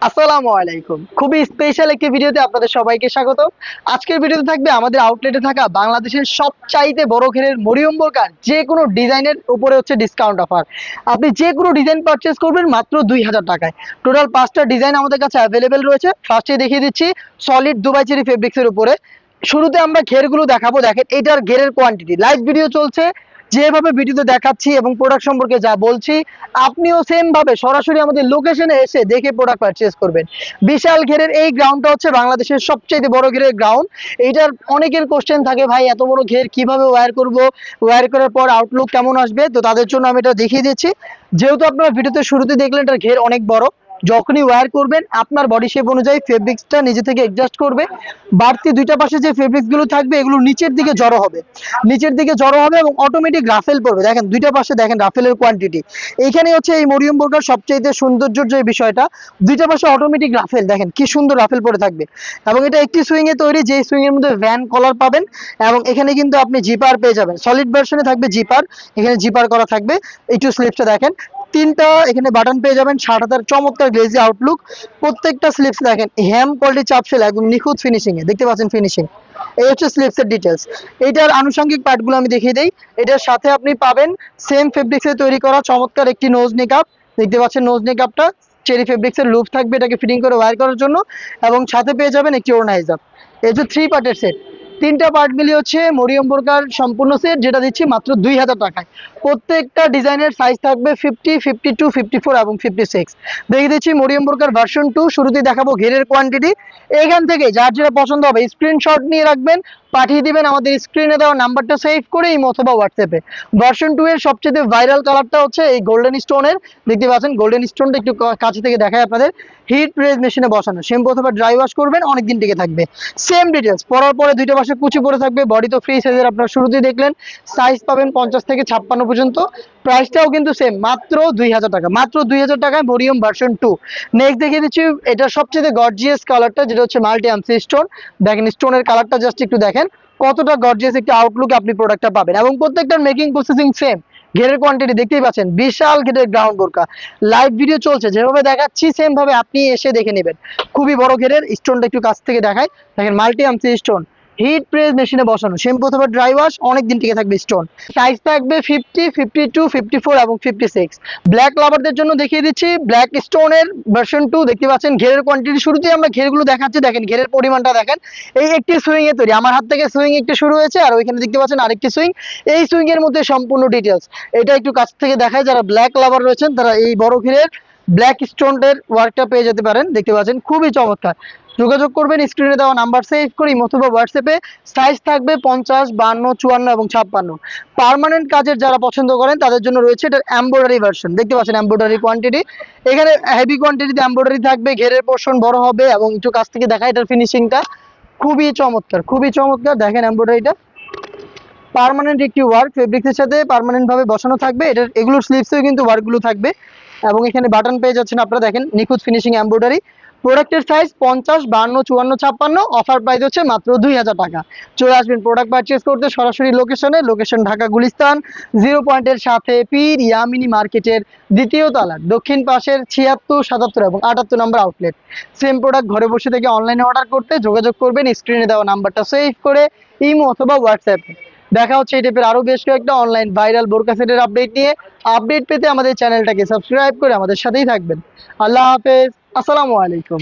আসসালামু আলাইকুম। খুবই স্পেশাল একটি ভিডিওতে আপনাদের সবাইকে স্বাগত। আজকের ভিডিওতে থাকবে আমাদের আউটলেটে থাকা বাংলাদেশের সবচাইতে বড় ঘেরের মরিয়ম বোরকার যে কোনো ডিজাইনের উপরে হচ্ছে ডিসকাউন্ট অফার। আপনি যে কোনো ডিজাইন পারচেজ করবেন মাত্র 2000 টাকায়। টোটাল 5টা ডিজাইন আমাদের কাছে অ্যাভেলেবেল রয়েছে। ফার্স্টে দেখিয়ে দিচ্ছি সলিড দুবাই চেরি ফেব্রিক্সের উপরে। শুরুতে আমরা ঘেরগুলো দেখাবো। দেখেন এটার ঘেরের কোয়ান্টিটি, লাইভ ভিডিও চলছে, যেভাবে ভিডিওতে দেখাচ্ছি এবং প্রোডাক্ট সম্পর্কে যা বলছি আপনিও সেম ভাবে সরাসরি আমাদের লোকেশনে এসে দেখে প্রোডাক্ট পারচেজ করবেন। বিশাল ঘেরের এই গ্রাউন্ডটা হচ্ছে বাংলাদেশের সবচেয়ে বড় ঘেরের গ্রাউন্ড। এইটার অনেকের কোশ্চেন থাকে, ভাই এত বড় ঘের কিভাবে ওয়্যার করব, ওয়্যার করার পর আউটলুক কেমন আসবে। তো তাদের জন্য আমি এটা দেখিয়ে দিচ্ছি। যেহেতু আপনারা ভিডিওতে শুরুতে দেখলেন এটার ঘের অনেক বড়, যখনই ওয়্যার করবেন আপনার বডি শেপ অনুযায়ী ফেব্রিক্সটা নিজে থেকে অ্যাডজাস্ট করবে। বাড়তি দুইটা পাশে যে ফেব্রিক্স গুলো থাকবে এগুলো নিচের দিকে জড়ো হবে, নিচের দিকে জড়ো হবে এবং অটোমেটিক রাফেল পড়বে। দেখেন দুইটা পাশে দেখেন রাফেলের কোয়ান্টিটি। এইখানে হচ্ছে এই মরিয়ম বোরকার সবচেয়ে সৌন্দর্যের যে বিষয়টা, দুইটা পাশে অটোমেটিক রাফেল, দেখেন কি সুন্দর রাফেল পড়ে থাকবে। এবং এটা একটি সুইং এ তৈরি, যে সুইং এর মধ্যে ভ্যান কলার পাবেন এবং এখানে কিন্তু আপনি জিপার পেয়ে যাবেন। সলিড ভার্সনে থাকবে জিপার, এখানে জিপার করা থাকবে। একটু স্লিপসটা দেখেন, তিনটা এখানে বাটন পেয়ে যাবেন। 60,000 চমৎকার গ্লেজি আউটলুক। প্রত্যেকটা স্লিপস দেখেন হ্যাম কোয়ালিটি চাপসেল, একদম নিখুঁত ফিনিশিং এ দেখতে পাচ্ছেন ফিনিশিং। এই হচ্ছে স্লিপস এর ডিটেলস। এটার আনুষঙ্গিক পার্টগুলো আমি দেখিয়ে দেই। এটার সাথে আপনি পাবেন সেম ফেব্রিক্সে তৈরি করা চমৎকার একটি নোজ নেকআপ। দেখতে পাচ্ছেন নোজ নেকআপটা চেরি ফেব্রিক্স এর লুপ থাকবে এটাকে ফিটিং করে ওয়্যার করার জন্য, এবং সাথে পেয়ে যাবেন একটি ওড়না হিজাব। এই যে 3 পার্টের সেট, তিনটা পার্ট মিলিয়ে হচ্ছে মরিয়ম বোরকার সম্পূর্ণ সেট, যেটা দিচ্ছি মাত্র 2000 টাকায়। প্রত্যেকটা ডিজাইনের সাইজ থাকবে 50, 52, 54 এবং 56। দেখে দিচ্ছি মরিয়ম বোরকার ভার্সন 2। শুরুতেই দেখাবো ঘেরের কোয়ান্টিটি। এখান থেকে যার যেটা পছন্দ হবে স্ক্রিনশট নিয়ে রাখবেন, পাঠিয়ে দিবেন আমাদের স্ক্রিনে দেওয়া নাম্বারটা সেভ করে ইমো অথবা হোয়াটসঅ্যাপে। ভার্সন 2 এর সবচেয়ে ভাইরাল কালারটা হচ্ছে এই গোল্ডেন স্টোনের। দেখতে পাচ্ছেন গোল্ডেন স্টোনটা একটু কাছে থেকে দেখায় আপনাদের। হিট প্রেস মেশিনে বসানো, শ্যাম্পু অথবা ড্রাই ওয়াশ করবেন, অনেকদিন টিকে থাকবে। সেম ডিটেলস, পরার পরে দুইটা পাশে কুচি পরে থাকবে। বডি তো ফ্রি সাইজের, আপনারা শুরুতেই দেখলেন। সাইজ পাবেন 50 থেকে 56 পর্যন্ত। প্রাইসটাও কিন্তু সেম, মাত্র 2000 টাকা। মাত্র 2000 টাকায় মরিয়ম ভার্সন 2। নেক্সট দেখিয়ে দিচ্ছি এটা সবচেয়ে গর্জিয়াস কালারটা, যেটা হচ্ছে মাল্টি আমসি স্টোন। দেখেন স্টোনের কালারটা জাস্ট একটু দেখেন কতটা গর্জিয়াস একটি আউটলুক আপনি প্রোডাক্টটা পাবেন। এবং প্রত্যেকটার মেকিং প্রসেসিং সেম। ঘেরের কোয়ান্টিটি দেখতেই পাচ্ছেন, বিশাল ঘেরের গ্রাউন্ড বোরকা। লাইভ ভিডিও চলছে, যেভাবে দেখাচ্ছি সেম ভাবে আপনি এসে দেখে নেবেন। খুবই বড় ঘেরের। স্টোনটা একটু কাছ থেকে দেখায়, দেখেন মাল্টি আমসি স্টোন, হিট প্রেস মেশিনে বসানো, শ্যাম্পু অথবা ড্রাই ওয়াশ, অনেকদিন টিকে থাকবে স্টোন। সাইজ থাকবে 50, 52, 54 এবং 56। ব্ল্যাক লাভারদের জন্য দেখিয়ে দিচ্ছি ব্ল্যাক স্টোনের ভার্সন 2। দেখতে পাচ্ছেন ঘেরের কোয়ান্টিটি। শুরুতেই আমরা ঘেরগুলো দেখাচ্ছি, দেখেন ঘেরের পরিমাণটা দেখেন। এই একটি সুইং এ তৈরি, আমার হাত থেকে সুইং একটু শুরু হয়েছে, আর ওইখানে দেখতে পাচ্ছেন আরেকটি সুইং। এই সুইং এর মধ্যে সম্পূর্ণ ডিটেলস এটা একটু কাছ থেকে দেখায়। যারা ব্ল্যাক লাভার রয়েছেন তারা এই বড় ঘেরের ব্ল্যাক স্টোনের ওয়ার্কটা পেয়ে যেতে পারেন। দেখতে পাচ্ছেন খুবই চমৎকার। যোগাযোগ করবেন স্ক্রিনে দেওয়া নাম্বার সেভ করে অথবা হোয়াটসঅ্যাপে। সাইজ থাকবে 50, 52, 54 এবং 56। পার্মানেন্ট কাজের যারা পছন্দ করেন তাদের জন্য রয়েছে এটার এমব্রয়ডারি ভার্সন। দেখতে পাচ্ছেন এমব্রয়ডারি কোয়ান্টিটি, এখানে হেভি কোয়ান্টিটিতে এমব্রয়ডারি থাকবে। ঘেরের পোর্শন বড় হবে এবং একটু কাছ থেকে দেখা এটার ফিনিশিংটা খুবই চমৎকার, খুবই চমৎকার। দেখেন এমব্রয়ডারিটা পার্মানেন্ট একটি ওয়ার্ক, ফেব্রিক্সের সাথে পার্মানেন্ট ভাবে বসানো থাকবে। এটার এগুলোর স্লিভসেও কিন্তু ওয়ার্কগুলো থাকবে। এবং এখানে বাটন পেয়ে যাচ্ছেন আপনারা, দেখেন নিখুঁত ফিনিশিং এমব্রয়ডারি। প্রোডাক্টের সাইজ 50, 52, 54, 56। অফার প্রাইস হচ্ছে মাত্র 2000 টাকা। চলে আসবেন প্রোডাক্ট পারচেজ করতে সরাসরি লোকেশনে। লোকেশন ঢাকা গুলিস্তান 0 পয়েন্টের সাথে পীর ইয়ামিনী মার্কেটের দ্বিতীয় তলার দক্ষিণ পাশের 76, 77 এবং 78 নম্বর আউটলেট। সেম প্রোডাক্ট ঘরে বসে থেকে অনলাইনে অর্ডার করতে যোগাযোগ করবেন স্ক্রিনে দেওয়া নাম্বারটা সেভ করে ইমো অথবা হোয়াটসঅ্যাপে। দেখা হচ্ছে এই টাইপের আরো বেশ কয়েকটা অনলাইন ভাইরাল বোরকা সেটের আপডেট নিয়ে। আপডেট পেতে আমাদের চ্যানেলটাকে সাবস্ক্রাইব করে আমাদের সাথেই থাকবেন। আল্লাহ হাফেজ, আসসালামু আলাইকুম।